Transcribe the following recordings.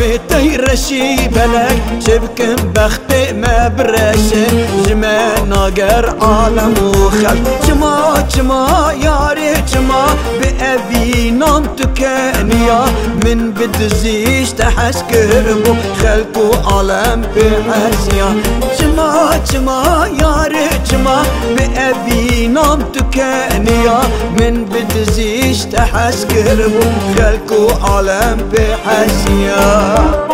بيتي رشي بلك شبكن بختي ما برشي جما ناقر عالم وخل جما جما ياري جما بأبي نام تكانيا من بدزيش تحس كربو خلقو عالم بحسيا جما جما ياري جما بأبي نام تكانيا من بدزيش تحس كربو خلقو عالم بحسيا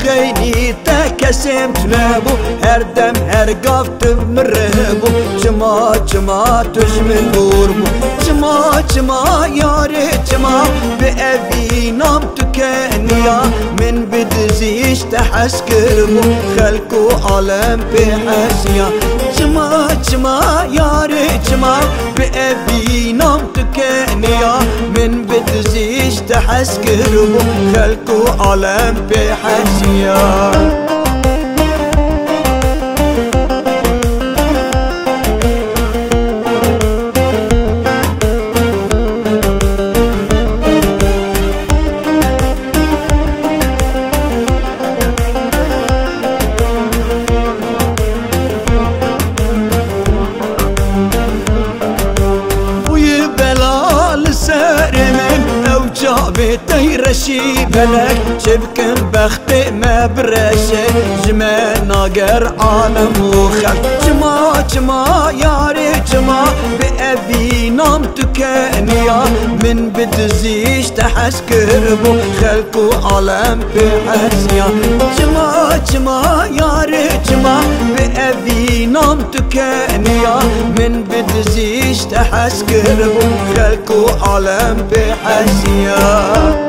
شخيني تكسم تنابو هردم هرقاف تمرهبو جما جما تجمل بوربو جما جما ياري جما بأبي نام تكانيا من بدزيش تحس كربو خلقو عالم بحسيا جما جما ياري جما بأبي نام تكانيا من بدزيش تحس كربو خلقو عالم بحسيا بيتي رشي بلك شبكن بختي ما برشي جما ناقر عالم وخل جما جما ياري جما بأبي نام تكانيا من بدزيش تحس كربو خلقو عالم بحسيا جما جما ياري جما بأبي نام تكانيا من بدزيش تحس كربو خلقو عالم بحسيا